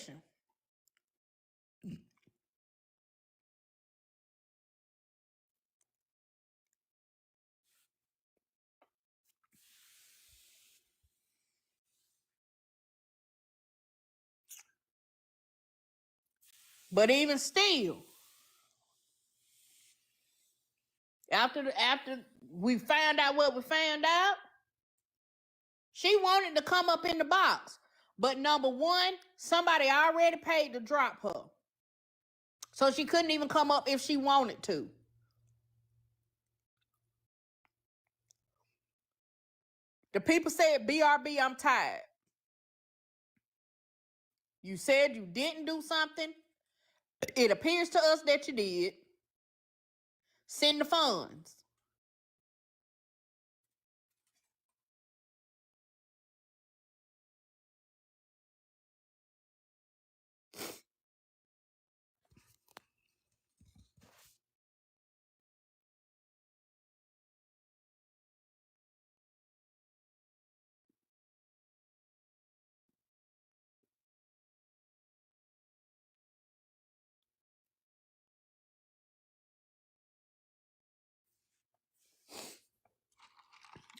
information. But even still, after we found out what we found out, she wanted to come up in the box. But number one, somebody already paid to drop her. So she couldn't even come up if she wanted to. The people said, BRB, I'm tired. You said you didn't do something. It appears to us that you did. Send the funds.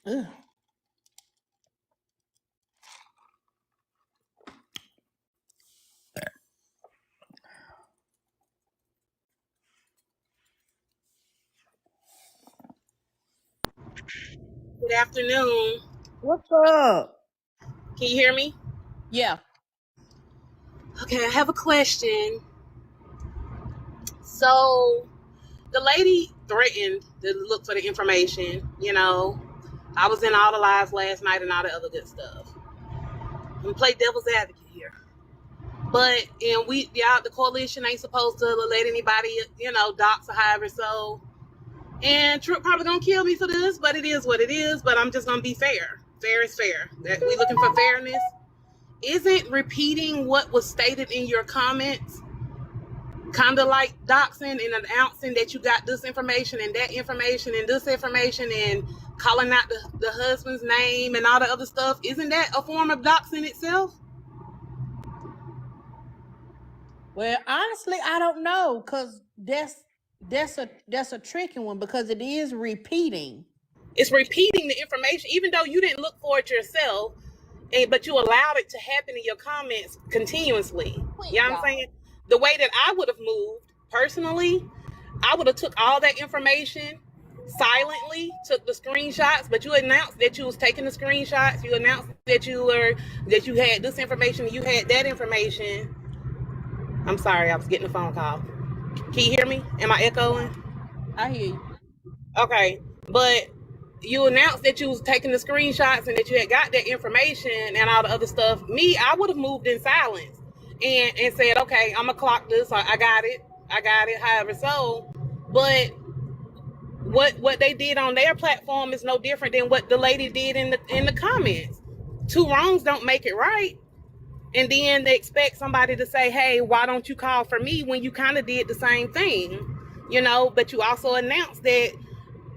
Ugh. Good afternoon. What's up? Can you hear me? Yeah. Okay, I have a question. So, the lady threatened to look for the information. I was in all the lives last night and all the other good stuff. I'm gonna play devil's advocate here. But the coalition ain't supposed to let anybody, dox or however. So, and Trump probably gonna kill me for this, but it is what it is. But I'm just gonna be fair. Fair is fair. That we looking for fairness. Isn't repeating what was stated in your comments kind of like doxing and announcing that you got this information and that information and this information and calling out the husband's name and all the other stuff? Isn't that a form of doxing itself? Well, honestly, I don't know, because that's a tricky one, because it is repeating. It's repeating the information, even though you didn't look for it yourself, but you allowed it to happen in your comments continuously. You know what I'm saying? The way that I would have moved personally, I would have took all that information silently, took the screenshots, but you announced that you was taking the screenshots. You announced that you had this information, you had that information. I'm sorry, I was getting a phone call. Can you hear me? Am I echoing? I hear you. Okay, but you announced that you was taking the screenshots and that you had got that information and all the other stuff. Me, I would have moved in silence and said, okay, I'm gonna clock this. I got it. However, so, but what they did on their platform is no different than what the lady did in the comments. Two wrongs don't make it right. And then they expect somebody to say, hey, why don't you call for me, when you kind of did the same thing, but you also announced that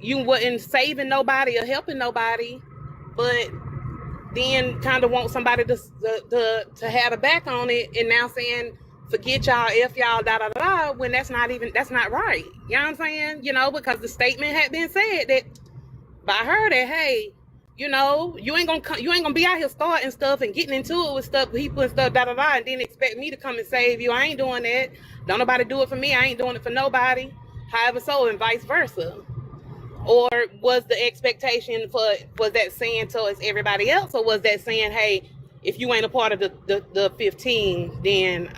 you wasn't saving nobody or helping nobody, but then kind of want somebody to have a back on it, and now saying, forget y'all, F y'all, da da da, when that's not right. You know what I'm saying? Because the statement had been said that by her that, hey, you ain't gonna be out here starting stuff and getting into it with stuff, people and stuff, da da da, and then expect me to come and save you. I ain't doing that. Don't nobody do it for me. I ain't doing it for nobody. However, so, and vice versa. Or was the expectation was that saying towards everybody else, or was that saying, hey, if you ain't a part of the 15, then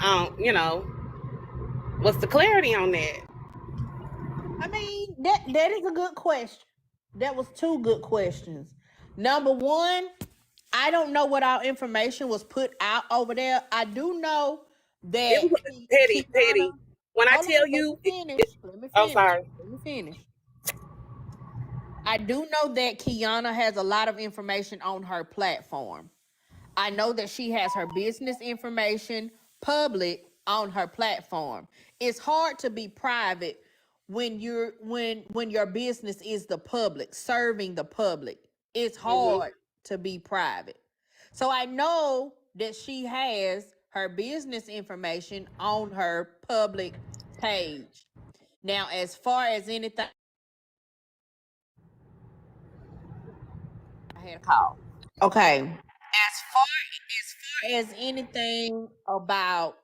what's the clarity on that? I mean, that is a good question. That was two good questions. Number one, I don't know what our information was put out over there. I do know that It was petty. When I tell you, let me finish. oh, sorry. Let me finish. I do know that Kiana has a lot of information on her platform. I know that she has her business information public on her platform. It's hard to be private when your business is the public, serving the public. It's hard to be private. So I know that she has her business information on her public page. Now, as far as anything, I had a call. Okay. As anything about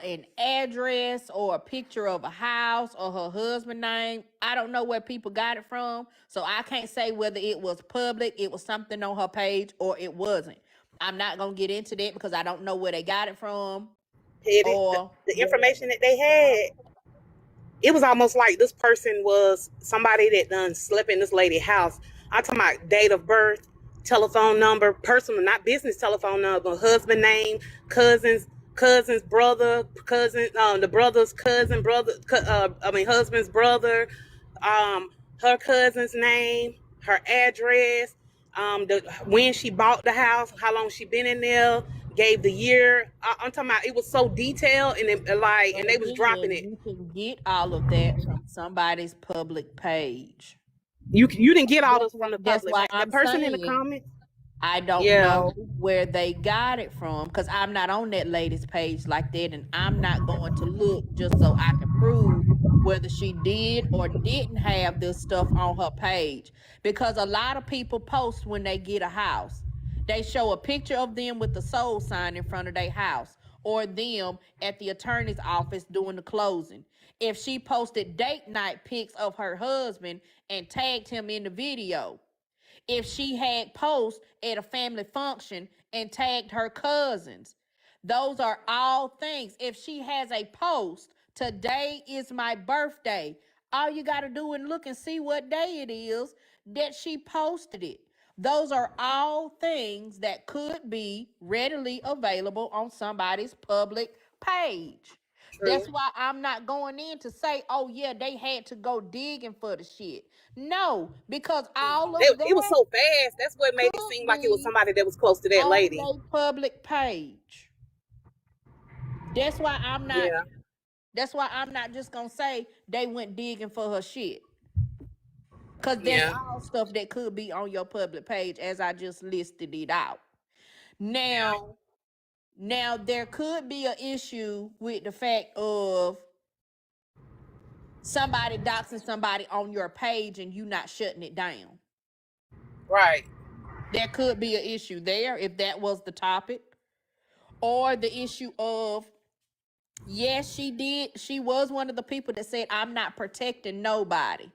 an address or a picture of a house or her husband name, I don't know where people got it from, so I can't say whether it was public, it was something on her page, or it wasn't. I'm not gonna get into that because I don't know where they got it from Petty, or the whatever. information that they had, it was almost like this person was somebody that done slept in this lady's house. I'm talking about date of birth, telephone number, personal, not business telephone number, husband name, cousin's brother, the brother's cousin, husband's brother, her cousin's name, her address, when she bought the house, how long she been in there, gave the year. I'm talking about it was so detailed, and But and they was dropping again, it. you can get all of that from somebody's public page. You didn't get all That's this why, from the that's public. why The I'm person in the saying comments, I don't yeah, know where they got it from because I'm not on that lady's page like that, and I'm not going to look just so I can prove whether she did or didn't have this stuff on her page. Because a lot of people post when they get a house, they show a picture of them with the sold sign in front of their house or them at the attorney's office doing the closing. If she posted date night pics of her husband and tagged him in the video, if she had posts at a family function and tagged her cousins. Those are all things. If she has a post, today is my birthday, all you got to do is look and see what day it is that she posted it. Those are all things that could be readily available on somebody's public page. true. That's why I'm not going in to say, oh, yeah, they had to go digging for the shit. No, because all of It was that so fast. That's what made it could seem like it was be somebody that was close to that on lady. their public page. That's why I'm not. Yeah, That's why I'm not just gonna say they went digging for her shit. Cause that's yeah, all stuff that could be on your public page, as I just listed it out. Now, now there could be an issue with the fact of somebody doxing somebody on your page and you not shutting it down. right, There could be an issue there if that was the topic. Or the issue of, yes, she did. She was one of the people that said, I'm not protecting nobody.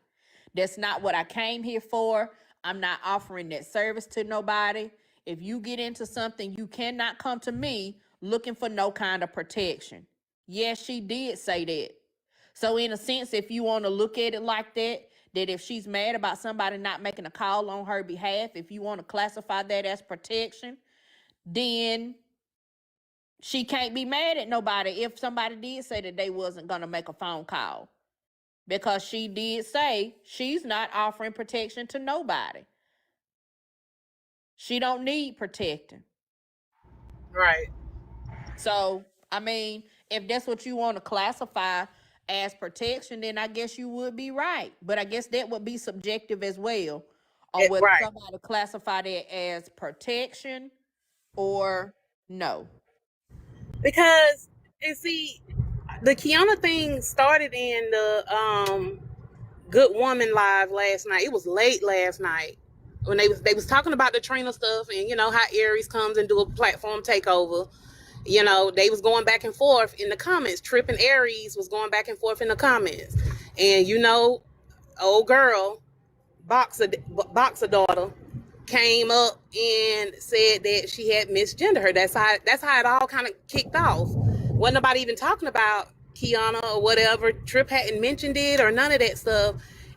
That's not what I came here for. I'm not offering that service to nobody. If you get into something, you cannot come to me looking for no kind of protection. Yes, she did say that. So, in a sense, if you want to look at it like that, that if she's mad about somebody not making a call on her behalf, if you want to classify that as protection, then she can't be mad at nobody if somebody did say that they wasn't going to make a phone call, because she did say she's not offering protection to nobody. She don't need protecting. right. So, I mean, if that's what you want to classify as protection, then I guess you would be right. But I guess that would be subjective as well on whether Right. somebody classified it as protection or no. Because and see, the Kiana thing started in the Good Woman live last night. It was late last night when they was talking about the Trina stuff, and you know how Aries comes and do a platform takeover. You know, they was going back and forth in the comments. Trip and Aries was going back and forth in the comments, and you know, old girl boxer daughter came up and said that she had misgendered her. That's how it all kind of kicked off. Wasn't nobody even talking about Kiana or whatever. Trip hadn't mentioned it or none of that stuff.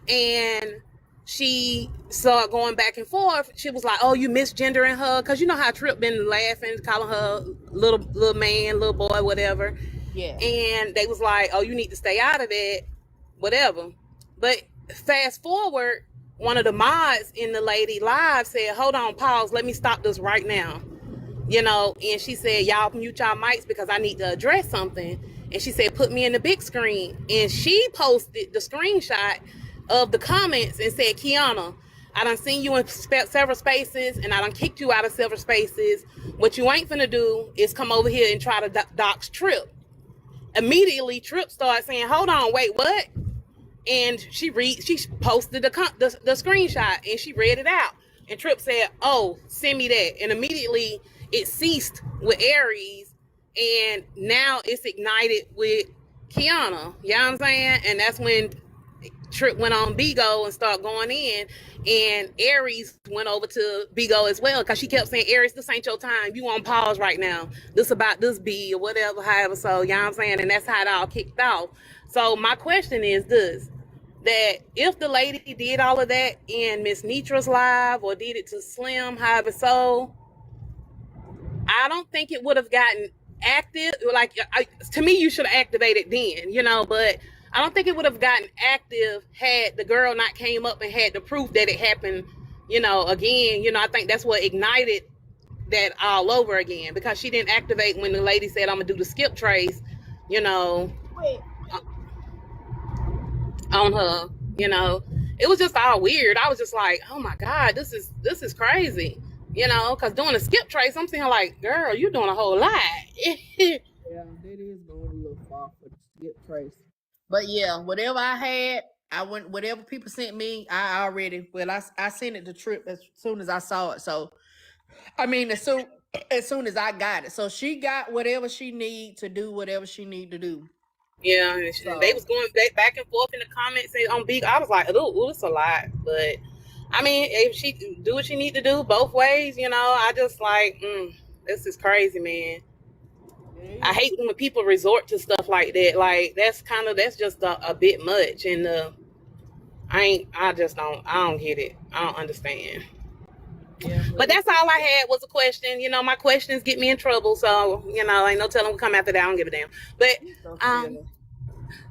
And she saw it going back and forth. She was like, "Oh, you misgendering her?" Because you know how Trip been laughing, calling her little man, little boy, whatever. Yeah. And they was like, "Oh, you need to stay out of that, whatever." But fast forward, one of the mods in the lady live said, "Hold on, pause, let me stop this right now." You know, and she said, "Y'all mute y'all mics because I need to address something." And she said, "Put me in the big screen." And she posted the screenshot of the comments and said, "Kiana, I done seen you in several spaces, and I done kicked you out of several spaces. What you ain't finna do is come over here and try to dox Trip. Immediately, Trip started saying, "Hold on, wait, what?" And she posted the screenshot, and she read it out. And Trip said, "Oh, send me that." And immediately, it ceased with Aries, and now it's ignited with Kiana. You know what I'm saying? And that's when Trip went on Bigo and started going in, and Aries went over to Bigo as well, because she kept saying, "Aries, this ain't your time. You on pause right now. This about this B or whatever, however." So, you know what I'm saying? And that's how it all kicked off. So my question is this: that if the lady did all of that in Miss Nitra's live or did it to Slim, however, so I don't think it would have gotten active. Like, to me, you should have activated then, but I don't think it would have gotten active had the girl not came up and had the proof that it happened, again. I think that's what ignited that all over again, because she didn't activate when the lady said, "I'm gonna do the skip trace," you know, Wait. on her. It was just all weird. I was just like, "Oh my God, this is crazy." Because doing a skip trace, I'm saying like, "Girl, you doing a whole lot." Yeah, that is going a little far for the skip trace. But yeah, whatever I had, I went. Whatever people sent me, I already. Well, I sent it to Trip as soon as I saw it. So I mean, as soon as I got it. So she got whatever she need to do whatever she need to do. Yeah, and they So was going back and forth in the comments and on big. I was like, "Ooh, it's a lot." But I mean, if she do what she need to do both ways, I just like, this is crazy, man. I yeah, hate when people resort to stuff like that. Like, that's just a bit much, and I don't get it. I don't understand. yeah, but But that's all I had was a question. My questions get me in trouble, so ain't no telling what come after that. I don't give a damn. But it's so um, silly.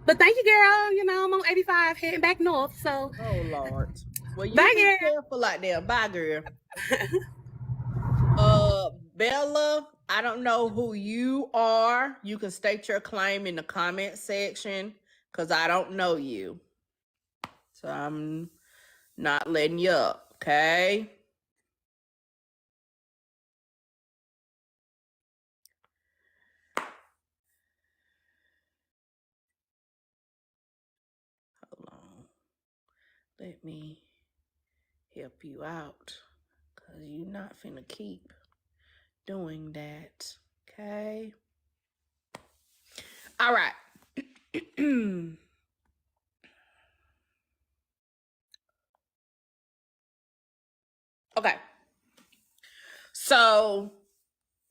but thank you, girl. I'm on 85 heading back north. So Oh Lord. Well, you bye, be careful out there. Bye, girl. girl. Bella, I don't know who you are. You can state your claim in the comment section because I don't know you. So I'm not letting you up, okay? Hold on. Let me help you out because you're not finna keep doing that, okay? All right. Okay. So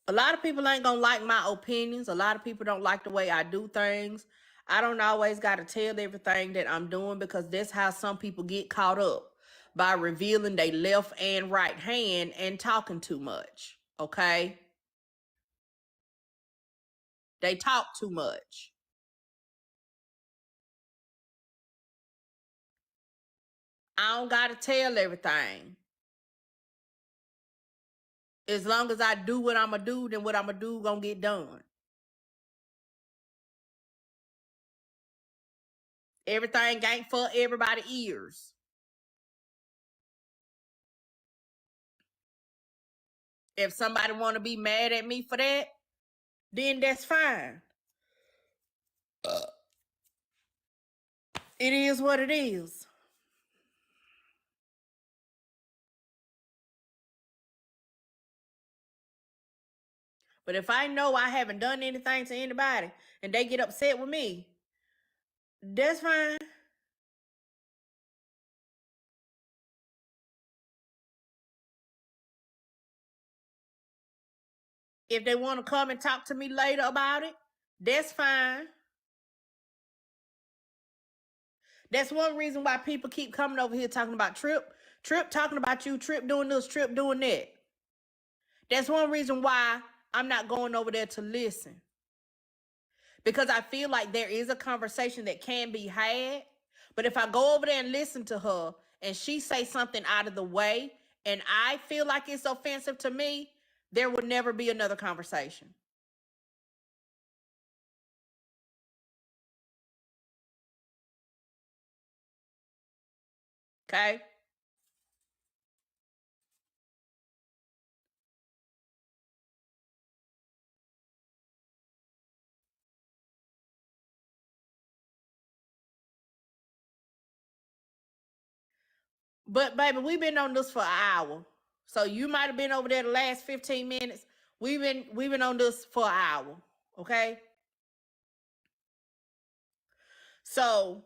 a lot of people ain't gonna like my opinions. A lot of people don't like the way I do things. I don't always gotta tell everything that I'm doing because that's how some people get caught up by revealing their left and right hand and talking too much. Okay? They talk too much. I don't gotta tell everything. As long as I do what I'ma do, then what I'ma do gonna get done. Everything ain't for everybody's ears. If somebody wanna be mad at me for that, then that's fine. It is what it is. But if I know I haven't done anything to anybody and they get upset with me, that's fine. If they want to come and talk to me later about it, that's fine. That's one reason why people keep coming over here talking about Trip. Trip talking about you, Trip doing this, Trip doing that. That's one reason why I'm not going over there to listen. Because I feel like there is a conversation that can be had. But if I go over there and listen to her and she say something out of the way and I feel like it's offensive to me, there will never be another conversation. Okay? But baby, we've been on this for an hour. So you might have been over there the last 15 minutes. We've been on this for an hour. Okay? So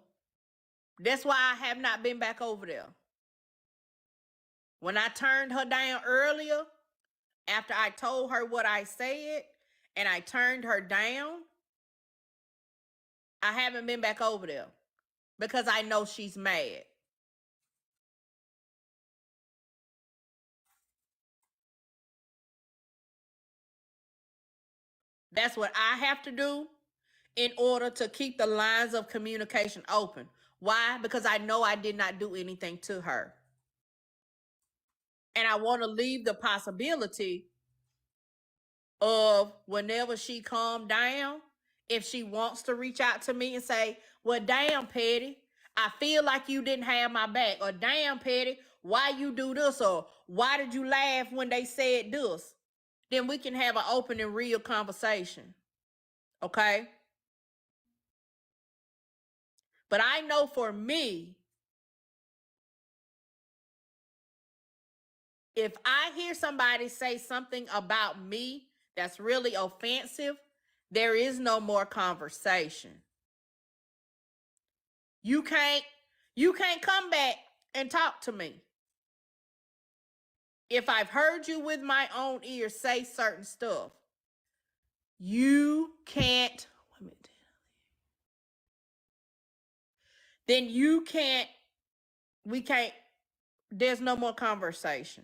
that's why I have not been back over there. When I turned her down earlier, after I told her what I said and I turned her down, I haven't been back over there because I know she's mad. That's what I have to do in order to keep the lines of communication open. Why? Because I know I did not do anything to her. And I want to leave the possibility of whenever she calmed down, if she wants to reach out to me and say, well, damn, Petty, I feel like you didn't have my back. Or damn, Petty, why you do this? Or why did you laugh when they said this? Then we can have an open and real conversation. Okay? But I know for me, if I hear somebody say something about me that's really offensive, there is no more conversation. You can't come back and talk to me. If I've heard you with my own ears say certain stuff, you can't, then you can't, we can't, there's no more conversation.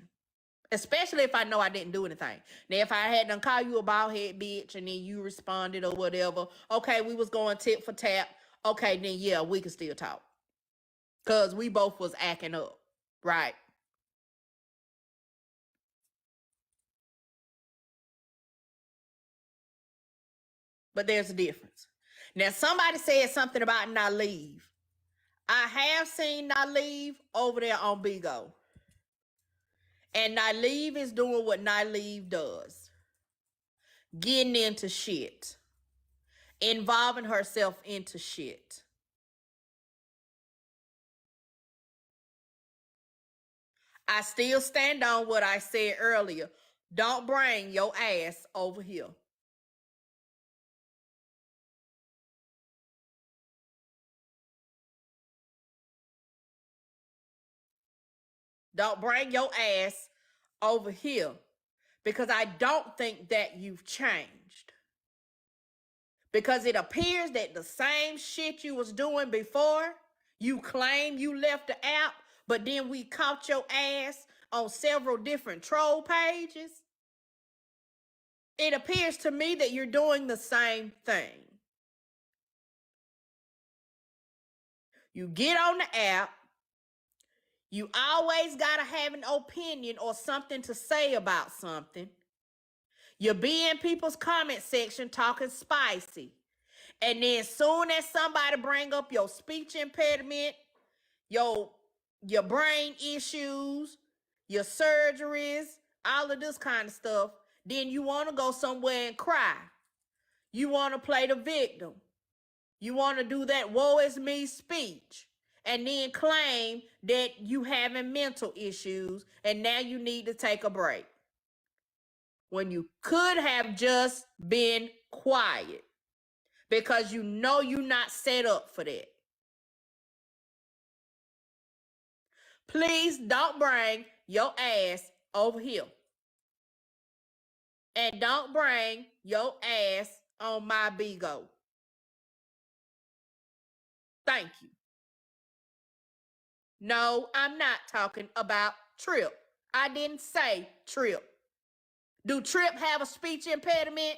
Especially if I know I didn't do anything. Now, if I had done call you a bald head bitch and then you responded or whatever, okay, we was going tit for tat. Okay, then yeah, we can still talk. Because we both was acting up, right? But there's a difference. Now, somebody said something about Naleave. I have seen Naleave over there on Bigo. And Naleave is doing what Naleave does. Getting into shit. Involving herself into shit. I still stand on what I said earlier. Don't bring your ass over here. Don't bring your ass over here because I don't think that you've changed. Because it appears that the same shit you was doing before, you claim you left the app, but then we caught your ass on several different troll pages. It appears to me that you're doing the same thing. You get on the app, you always gotta have an opinion or something to say about something. You be in people's comment section talking spicy. And then soon as somebody bring up your speech impediment, your brain issues, your surgeries, all of this kind of stuff, then you want to go somewhere and cry. You want to play the victim. You want to do that woe is me speech and then claim that you having mental issues and now you need to take a break. When you could have just been quiet because you know you're not set up for that. Please don't bring your ass over here. And don't bring your ass on my Bigo. Thank you. No, I'm not talking about Trip. I didn't say Trip. Do Trip have a speech impediment?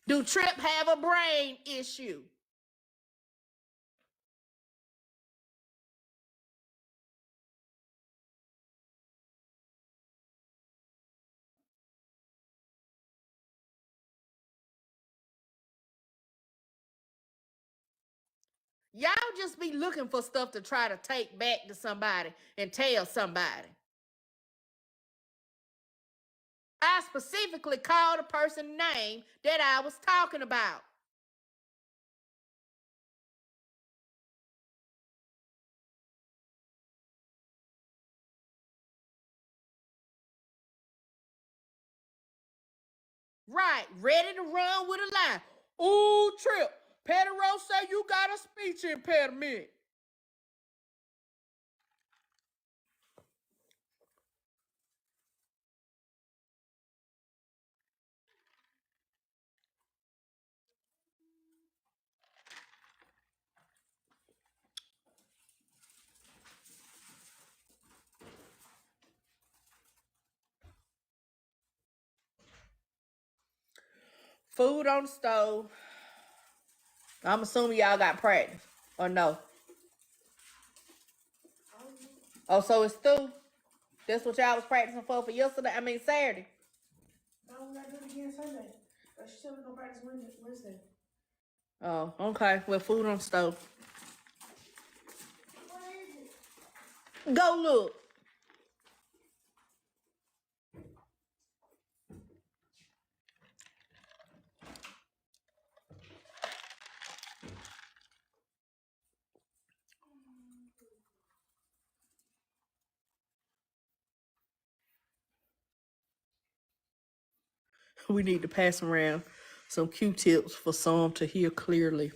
Do Trip have a brain issue? Y'all just be looking for stuff to try to take back to somebody and tell somebody. I specifically called a person's name that I was talking about. Right, ready to run with a line. Ooh, Trip. PettyRo say you got a speech impediment. Food on the stove. I'm assuming y'all got practice. Or no? Oh, so it's through? That's what y'all was practicing for yesterday? I mean, Saturday. No, we're not doing it again Sunday. But she's still gonna practice Wednesday. Oh, okay. Well, food on the stove. Where is it? Go look. We need to pass around some Q-tips for some to hear clearly.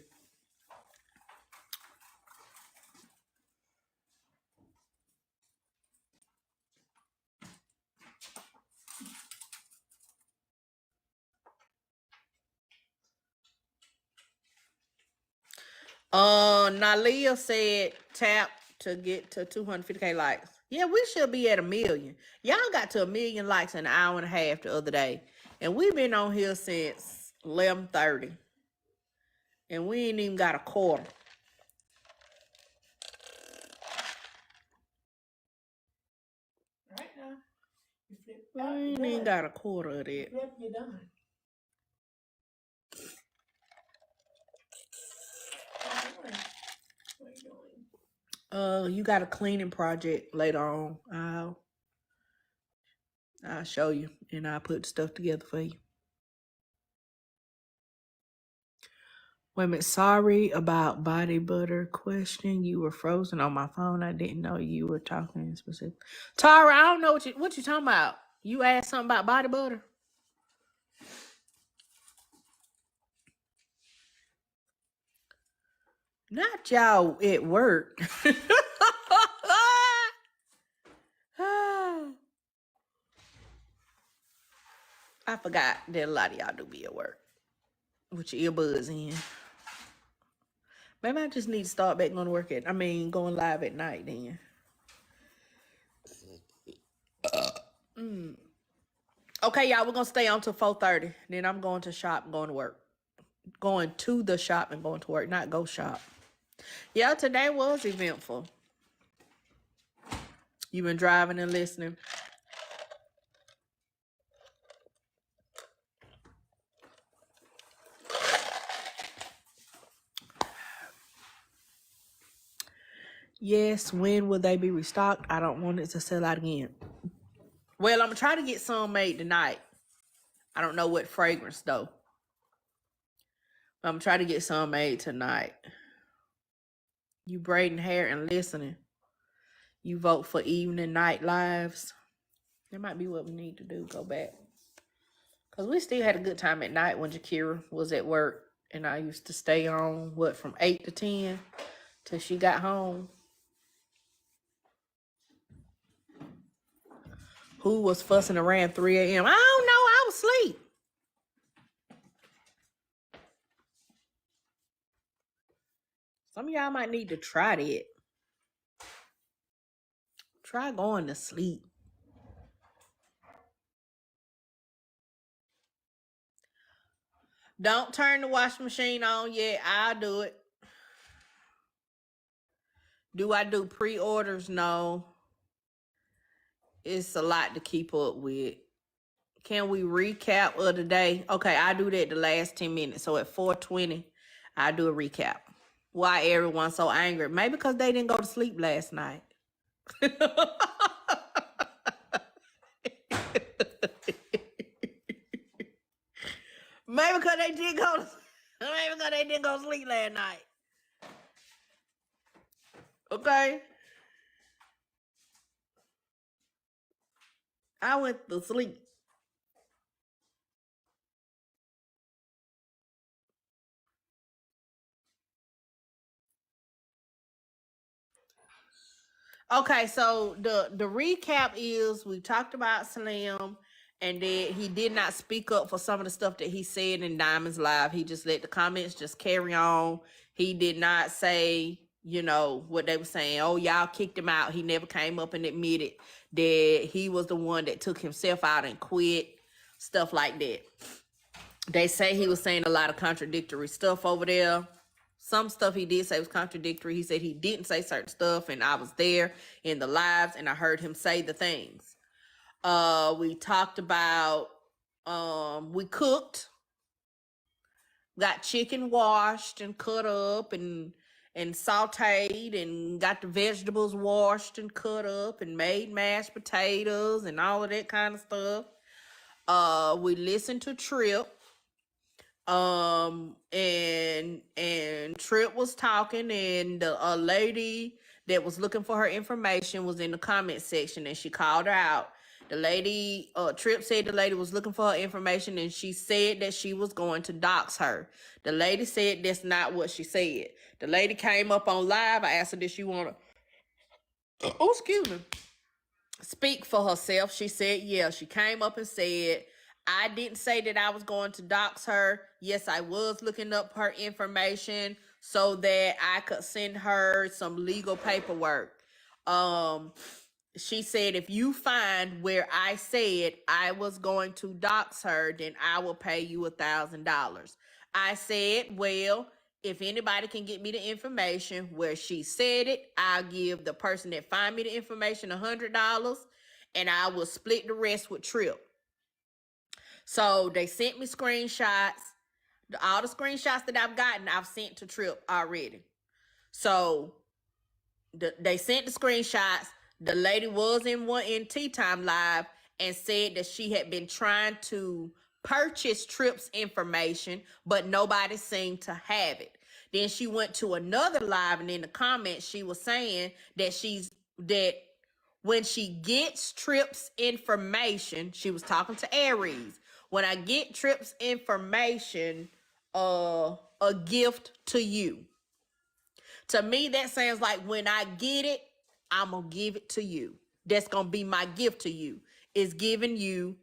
Nalia said tap to get to 250K likes. Yeah, we should be at 1 million. Y'all got to 1 million likes in an hour and a half the other day. And we've been on here since 11:30. And we ain't even got a quarter. Right now. You flip We out, ain't you're even done. got a quarter of that. Flip, you're done. What are you doing? You got a cleaning project later on. I'll show you and I'll put stuff together for you. Wait a minute. Sorry about body butter question. You were frozen on my phone. I didn't know you were talking specific. Tara, I don't know what you talking about. You asked something about body butter? Not y'all at work. I forgot that a lot of y'all do be at work with your earbuds in. Maybe I just need to start back going to work going live at night then. Okay, y'all, we're gonna stay on till 4:30. Then I'm going to shop and going to work. Going to the shop and going to work, not go shop. Yeah, today was eventful. You been driving and listening? Yes, when will they be restocked? I don't want it to sell out again. Well, I'm gonna try to get some made tonight. I don't know what fragrance though. But I'm gonna try to get some made tonight. You braiding hair and listening. You vote for evening night lives. That might be what we need to do. Go back. Because we still had a good time at night when Jakira was at work. And I used to stay on, from 8 to 10 till she got home. Who was fussing around 3 a.m.? I don't know. I was asleep. Some of y'all might need to try that. Try going to sleep. Don't turn the washing machine on yet. I'll do it. Do I do pre-orders? No. It's a lot to keep up with. Can we recap of the day? Okay, I do that the last 10 minutes. So at 4:20, I do a recap. Why everyone's so angry? Maybe because they didn't go to sleep last night. Maybe because they didn't go to maybe because they didn't go to sleep last night. Okay. I went to sleep. Okay, so the recap is we talked about Slim and that he did not speak up for some of the stuff that he said in Diamond's live. He just let the comments just carry on. He did not say, you know, what they were saying. Oh, y'all kicked him out. He never came up and admitted that he was the one that took himself out and quit, stuff like that. They say he was saying a lot of contradictory stuff over there. Some stuff he did say was contradictory. He said he didn't say certain stuff, and I was there in the lives, and I heard him say the things. We talked about, we cooked, got chicken washed and cut up and sauteed, and got the vegetables washed and cut up, and made mashed potatoes and all of that kind of stuff. We listened to Trip. And Trip was talking, and a lady that was looking for her information was in the comment section, and she called her out. The lady, Trip said the lady was looking for her information, and she said that she was going to dox her. The lady said that's not what she said. The lady came up on live. I asked her, did she want to, oh, excuse me, speak for herself? She said, yeah. She came up and said, I didn't say that I was going to dox her. Yes, I was looking up her information so that I could send her some legal paperwork. She said, if you find where I said I was going to dox her, then I will pay you $1,000. I said, well, if anybody can get me the information where she said it, I'll give the person that find me the information $100, and I will split the rest with Trip. So they sent me screenshots. All the screenshots that I've gotten, I've sent to Trip already. So they sent the screenshots. The lady was in Tea Time Live and said that she had been trying to purchase Trip's information, but nobody seemed to have it. Then she went to another live, and in the comments she was saying that when she gets Trip's information, she was talking to Aries. When I get Trip's information, a gift to you. To me, that sounds like when I get it, I'm going to give it to you. That's going to be my gift to you, is giving you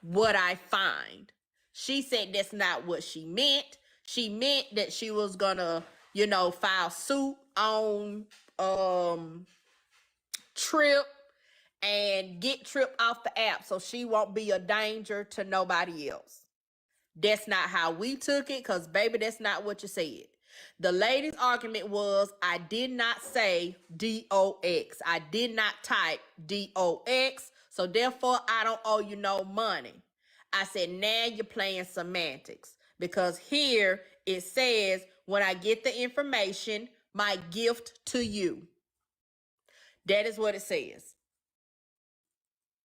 what I find. She said that's not what she meant. She meant that she was going to, file suit on Trip and get Trip off the app so she won't be a danger to nobody else. That's not how we took it, because, baby, that's not what you said. The lady's argument was, I did not say DOX. I did not type DOX, so therefore I don't owe you no money. I said, now you're playing semantics, because here it says, when I get the information, my gift to you. That is what it says.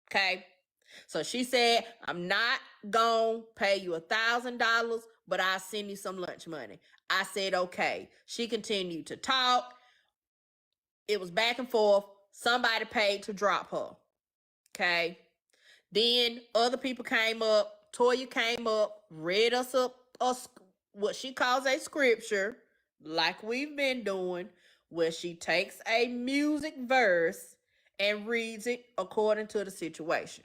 Okay? So she said, I'm not gonna pay you $1,000, but I'll send you some lunch money. I said, okay. She continued to talk. It was back and forth. Somebody paid to drop her. Okay. Then other people came up. Toya came up, read us up what she calls a scripture, like we've been doing, where she takes a music verse and reads it according to the situation.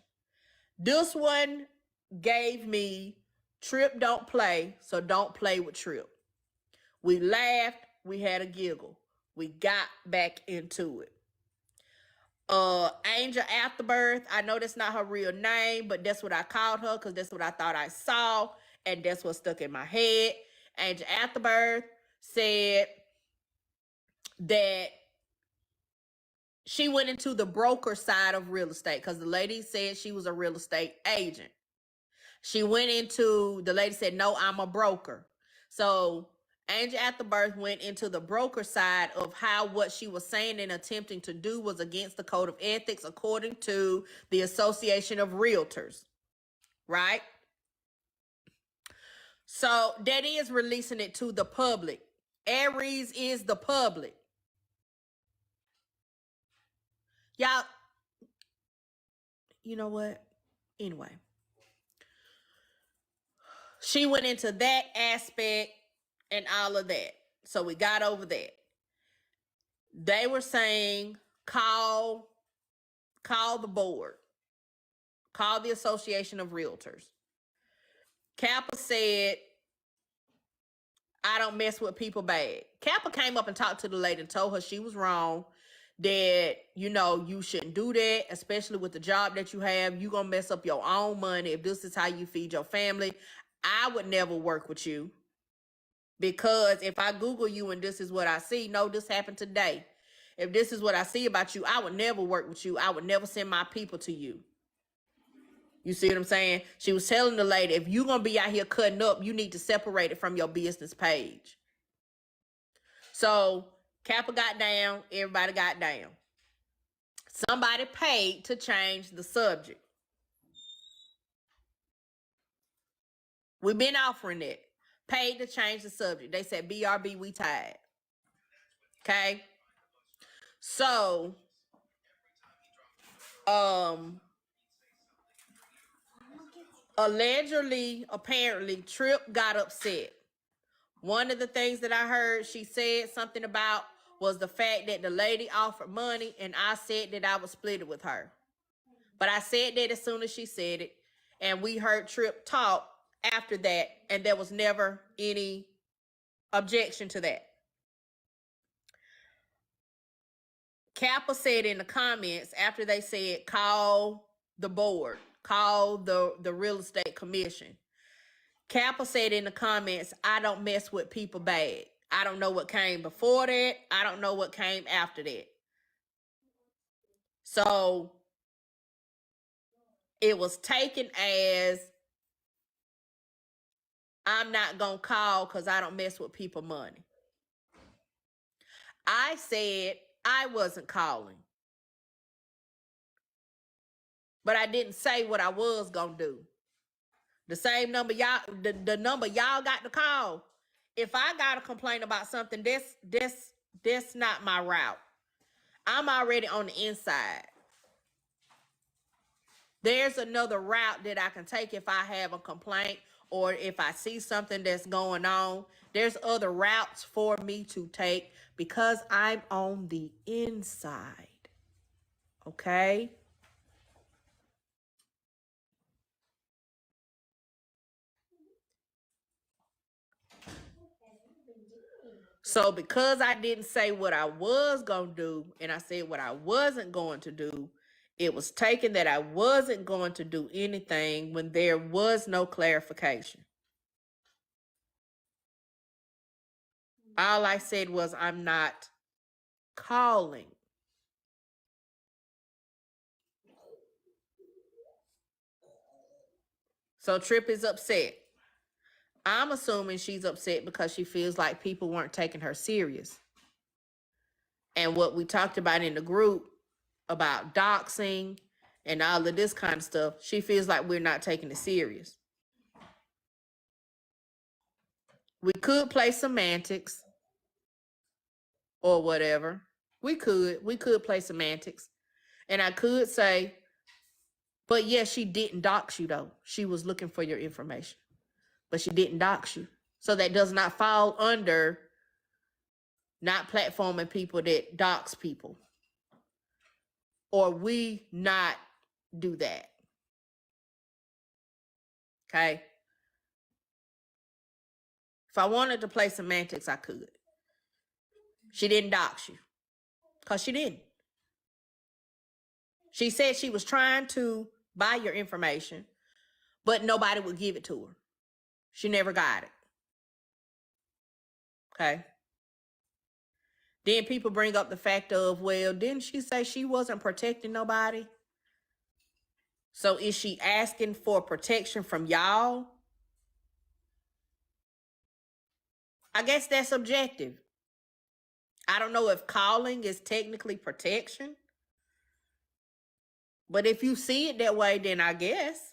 This one gave me Trip don't play, so don't play with Trip. We laughed, we had a giggle. We got back into it. Angel Afterbirth, I know that's not her real name, but that's what I called her because that's what I thought I saw, and that's what stuck in my head. Angel Afterbirth said that she went into the broker side of real estate because the lady said she was a real estate agent. The lady said, no, I'm a broker. So Angel Afterbirth went into the broker side of how what she was saying and attempting to do was against the code of ethics according to the Association of Realtors, right? So that is releasing it to the public. Aries is the public. Y'all, you know what? Anyway, she went into that aspect and all of that. So we got over that. They were saying call the board. Call the Association of Realtors. Kappa said, I don't mess with people bad. Kappa came up and talked to the lady and told her she was wrong, that, you know, you shouldn't do that, especially with the job that you have. You're going to mess up your own money if this is how you feed your family. I would never work with you, because if I Google you and this is what I see, no, this happened today. If this is what I see about you, I would never work with you. I would never send my people to you. You see what I'm saying? She was telling the lady, if you're going to be out here cutting up, you need to separate it from your business page. So Kappa got down. Everybody got down. Somebody paid to change the subject. We've been offering it. Paid to change the subject. They said, BRB, we tired. Okay? So, allegedly, apparently, Trip got upset. One of the things that I heard she said something about was the fact that the lady offered money, and I said that I would split it with her. But I said that as soon as she said it, and we heard Trip talk after that, and there was never any objection to that. Kappa said in the comments, after they said, call the board, call the real estate commission. Kappa said in the comments, I don't mess with people bad. I don't know what came before that. I don't know what came after that. So it was taken as, I'm not going to call because I don't mess with people money. I said I wasn't calling. But I didn't say what I was going to do. The same number y'all, the number y'all got to call. If I got to complain about something, that's not my route. I'm already on the inside. There's another route that I can take if I have a complaint or if I see something that's going on. There's other routes for me to take because I'm on the inside. Okay? So because I didn't say what I was going to do and I said what I wasn't going to do, it was taken that I wasn't going to do anything when there was no clarification. All I said was, I'm not calling. So Trip is upset. I'm assuming she's upset because she feels like people weren't taking her serious. And what we talked about in the group about doxing and all of this kind of stuff, she feels like we're not taking it serious. We could play semantics or whatever. We could play semantics. And I could say, but yes, she didn't dox you though. She was looking for your information, but she didn't dox you. So that does not fall under not platforming people that dox people. Or we not do that. Okay? If I wanted to play semantics, I could. She didn't dox you. Because she didn't. She said she was trying to buy your information, but nobody would give it to her. She never got it. Okay? Then people bring up the fact of, well, didn't she say she wasn't protecting nobody? So is she asking for protection from y'all? I guess that's subjective. I don't know if calling is technically protection. But if you see it that way, then I guess.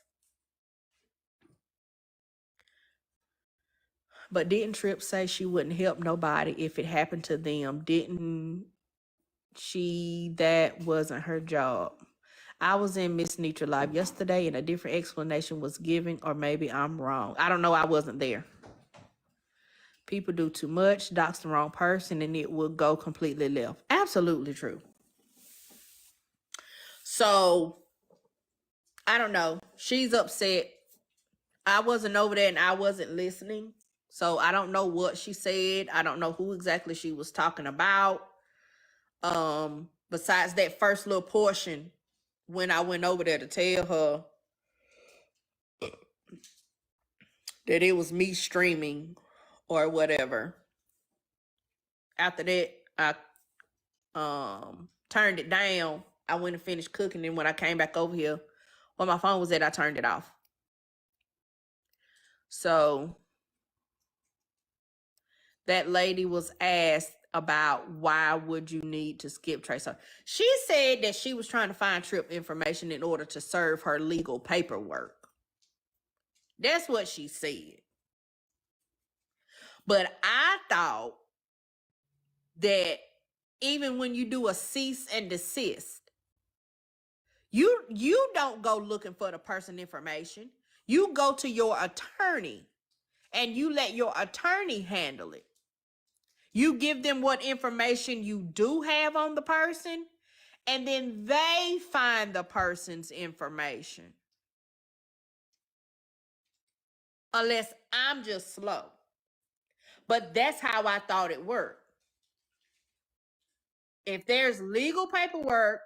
But didn't Tripp say she wouldn't help nobody if it happened to them? Didn't she? That wasn't her job. I was in Miss Nitra Live yesterday and a different explanation was given, or maybe I'm wrong. I don't know. I wasn't there. People do too much, dox the wrong person, and it will go completely left. Absolutely true. So I don't know. She's upset. I wasn't over there and I wasn't listening. So I don't know what she said. I don't know who exactly she was talking about. Besides that first little portion when I went over there to tell her that it was me streaming or whatever. After that, I turned it down. I went and finished cooking, and when I came back over here, where my phone was at, I turned it off. So that lady was asked about why would you need to skip trace her. She said that she was trying to find trip information in order to serve her legal paperwork. That's what she said. But I thought that even when you do a cease and desist, you don't go looking for the person information. You go to your attorney and you let your attorney handle it. You give them what information you do have on the person, and then they find the person's information. Unless I'm just slow. But that's how I thought it worked. If there's legal paperwork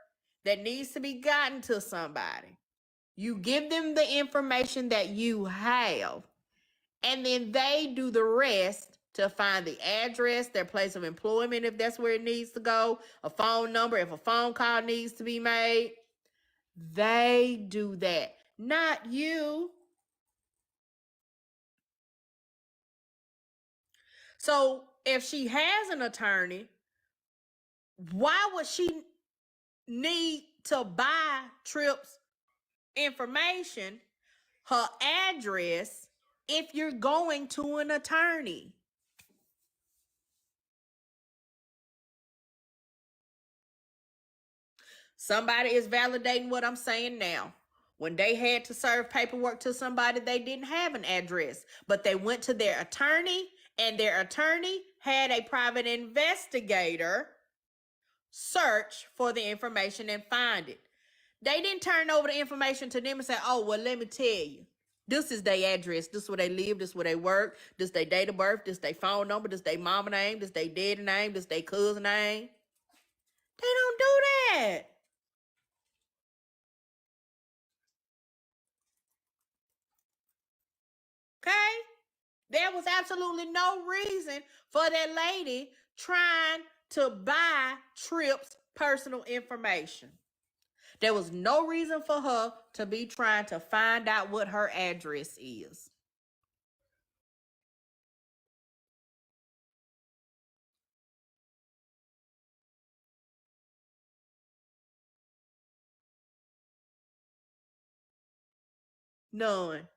that needs to be gotten to somebody, you give them the information that you have, and then they do the rest to find the address, their place of employment, if that's where it needs to go, a phone number, if a phone call needs to be made. They do that, not you. So if she has an attorney, why would she need to buy Tripp's information, her address, if you're going to an attorney? Somebody is validating what I'm saying now. When they had to serve paperwork to somebody, they didn't have an address, but they went to their attorney, and their attorney had a private investigator search for the information and find it. They didn't turn over the information to them and say, oh, well, let me tell you. This is their address. This is where they live. This is where they work. This is their date of birth. This is their phone number. This is their mama name. This is their daddy name. This is their cousin name. They don't do that. Okay? There was absolutely no reason for that lady trying to buy Tripp's personal information. There was no reason for her to be trying to find out what her address is. None.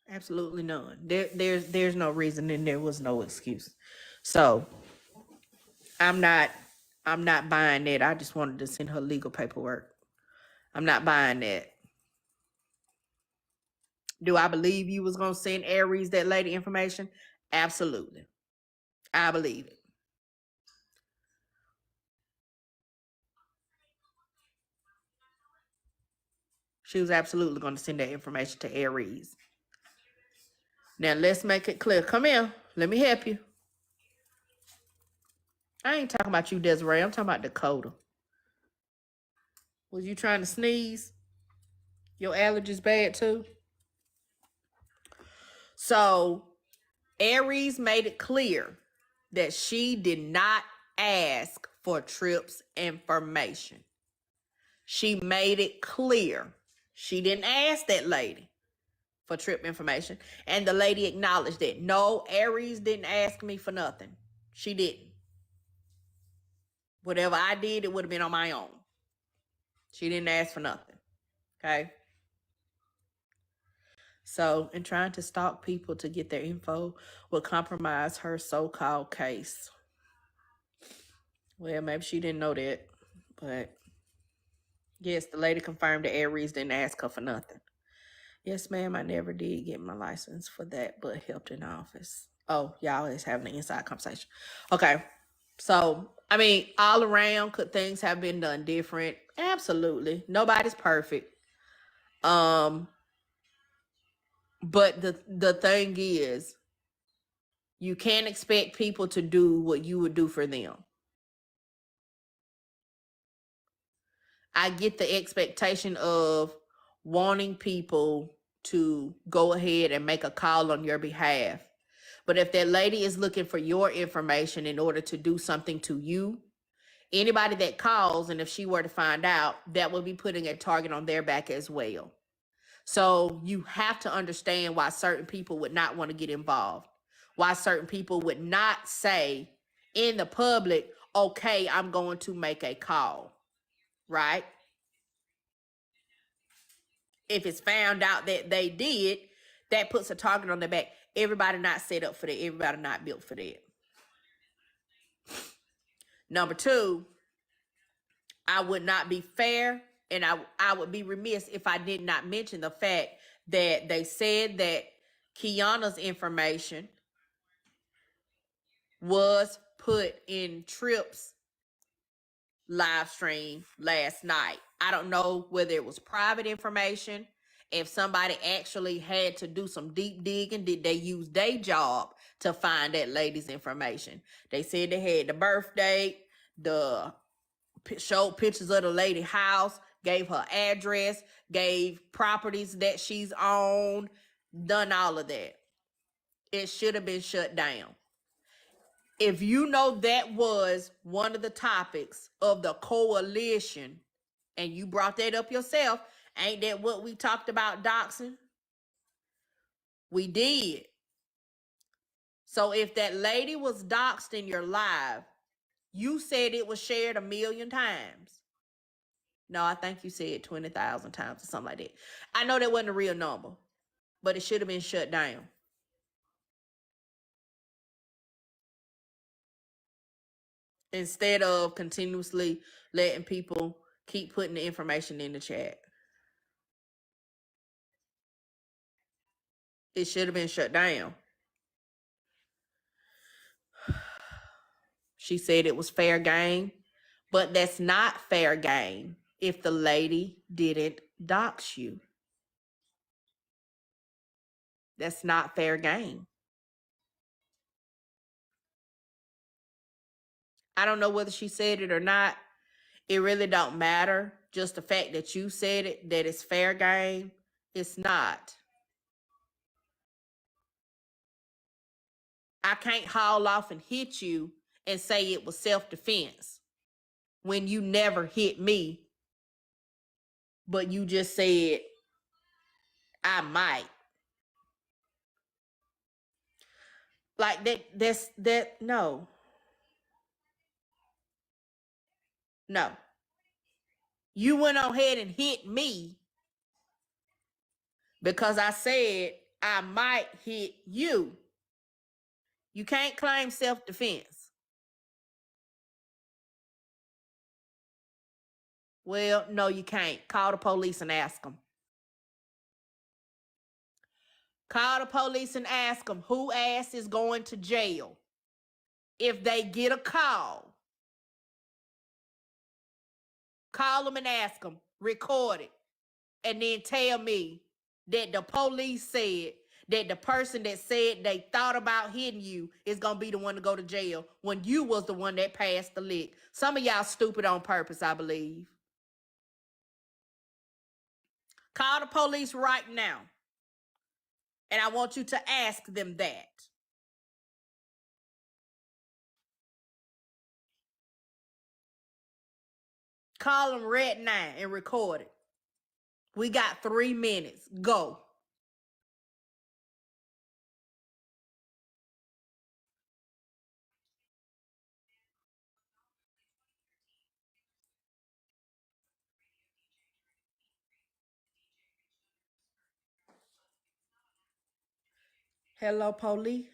Absolutely none. There's no reason and there was no excuse. So I'm not buying that. I just wanted to send her legal paperwork. I'm not buying that. Do I believe you was gonna send Aries that lady information? Absolutely. I believe it. She was absolutely gonna send that information to Aries. Now let's make it clear. Come here. Let me help you. I ain't talking about you, Desiree. I'm talking about Dakota. Was you trying to sneeze? Your allergies bad too? So Aries made it clear that she did not ask for Tripp's information. She made it clear. She didn't ask that lady for Tripp information. And the lady acknowledged that. No, Aries didn't ask me for nothing. She didn't. Whatever I did, it would have been on my own. She didn't ask for nothing. Okay? So, in trying to stalk people to get their info will compromise her so-called case. Well, maybe she didn't know that. But, yes, the lady confirmed that Aries didn't ask her for nothing. Yes, ma'am. I never did get my license for that, but helped in the office. Oh, y'all is having an inside conversation. Okay. So, I mean, all around, could things have been done different? Absolutely. Nobody's perfect. Um, but the thing is, you can't expect people to do what you would do for them. I get the expectation of wanting people to go ahead and make a call on your behalf. But if that lady is looking for your information in order to do something to you, anybody that calls, and if she were to find out, that would be putting a target on their back as well. So you have to understand why certain people would not want to get involved, why certain people would not say in the public, okay, I'm going to make a call, right? If it's found out that they did, that puts a target on their back. Everybody not set up for that. Everybody not built for that. Number two, I would not be fair, and I would be remiss if I did not mention the fact that they said that Kiana's information was put in Tripp's live stream last night. I don't know whether it was private information, if somebody actually had to do some deep digging. Did they use their job to find that lady's information? They said they had the birth date, the showed pictures of the lady house, gave her address, gave properties that she's owned, done all of that. It should have been shut down. If you know that was one of the topics of the coalition and you brought that up yourself, ain't that what we talked about doxing? We did. So if that lady was doxed in your live, you said it was shared 1,000,000 times. No, I think you said 20,000 times or something like that. I know that wasn't a real number, but it should have been shut down. Instead of continuously letting people keep putting the information in the chat. It should have been shut down. She said it was fair game, but that's not fair game if the lady didn't dox you. That's not fair game. I don't know whether she said it or not. It really don't matter. Just the fact that you said it, that it's fair game, it's not. I can't haul off and hit you and say it was self-defense when you never hit me, but you just said, I might. Like that, no. No. You went on ahead and hit me because I said I might hit you. You can't claim self-defense. Well, no, you can't. Call the police and ask them. Call the police and ask them who ass is going to jail. If they get a call, call them and ask them, record it, and then tell me that the police said that the person that said they thought about hitting you is going to be the one to go to jail when you was the one that passed the lick. Some of y'all stupid on purpose, I believe. Call the police right now. And I want you to ask them that. Call them right now and record it. We got 3 minutes. Go. Hello, police.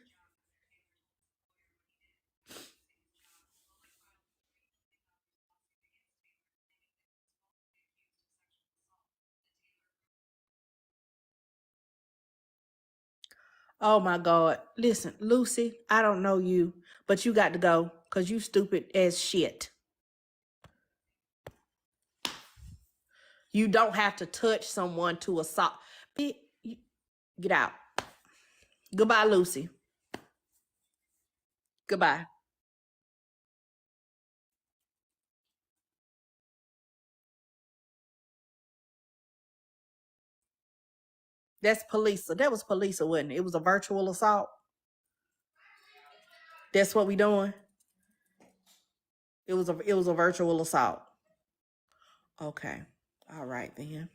Oh my God. Listen, Lucy, I don't know you, but you got to go because you stupid as shit. You don't have to touch someone to assault. Get out. Goodbye, Lucy. Goodbye. That's police. That was police, wasn't it? It was a virtual assault. That's what we doing. It was a virtual assault. Okay. All right then.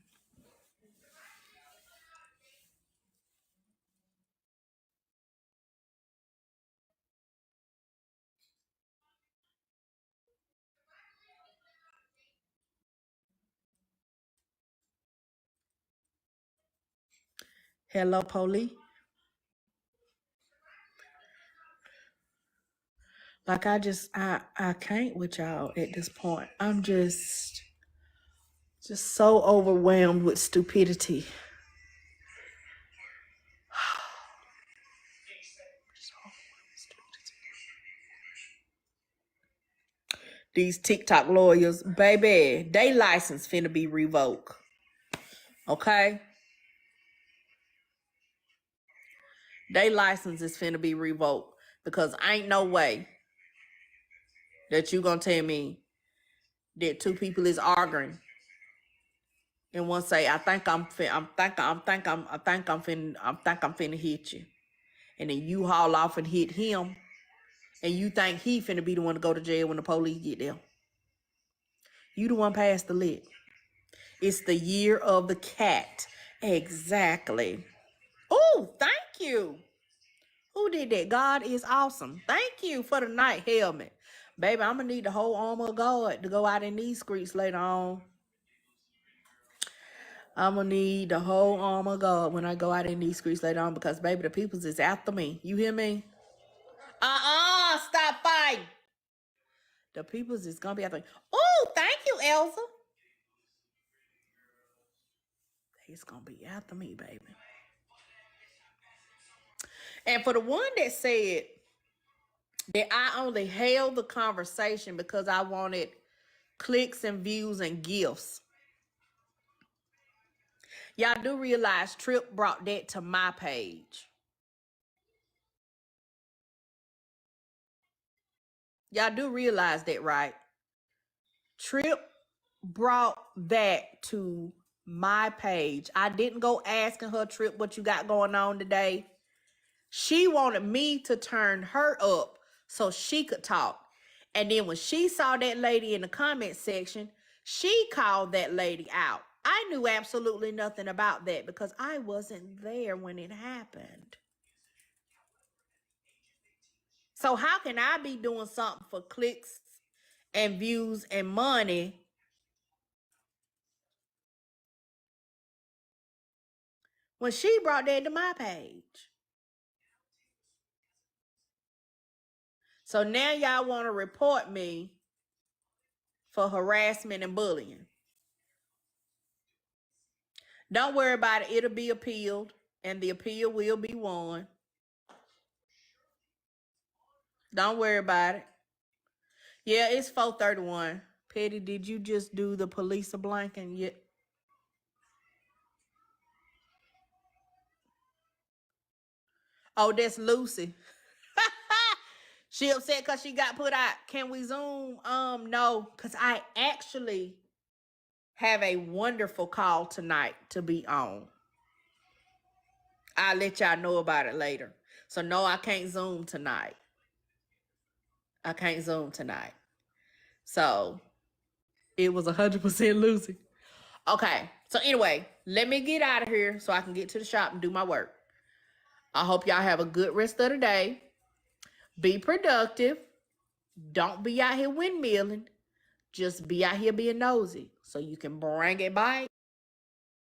Hello, police. Like I can't with y'all at this point. I'm just so overwhelmed with stupidity. These TikTok lawyers, baby, they license finna be revoked. Okay? They license is finna be revoked because ain't no way that you gonna tell me that two people is arguing and one say, I think I'm finna hit you. And then you haul off and hit him and you think he finna be the one to go to jail when the police get there. You the one past the lick. It's the year of the cat. Exactly. Oh, thank you. Who did that? God is awesome. Thank you for the night helmet. Baby, I'm going to need the whole armor of God to go out in these streets later on. I'm going to need the whole armor of God when I go out in these streets later on because, baby, the peoples is after me. You hear me? Stop fighting. The peoples is going to be after me. Oh, thank you, Elsa. It's going to be after me, baby. And for the one that said that I only held the conversation because I wanted clicks and views and gifts. Y'all do realize Trip brought that to my page. Y'all do realize that, right? Trip brought that to my page. I didn't go asking her, Trip, what you got going on today. She wanted me to turn her up so she could talk. And then when she saw that lady in the comment section, she called that lady out. I knew absolutely nothing about that because I wasn't there when it happened. So how can I be doing something for clicks and views and money when she brought that to my page? So now y'all want to report me for harassment and bullying. Don't worry about it. It'll be appealed, and the appeal will be won. Don't worry about it. Yeah, it's 4:31. Petty, did you just do the police a blanking yet? Oh, that's Lucy. She upset because she got put out. Can we Zoom? No, because I actually have a wonderful call tonight to be on. I'll let y'all know about it later. So no, I can't Zoom tonight. I can't Zoom tonight. So it was 100% Lucy. Okay. So anyway, let me get out of here so I can get to the shop and do my work. I hope y'all have a good rest of the day. Be productive. Don't be out here windmilling. Just be out here being nosy so you can bring it by.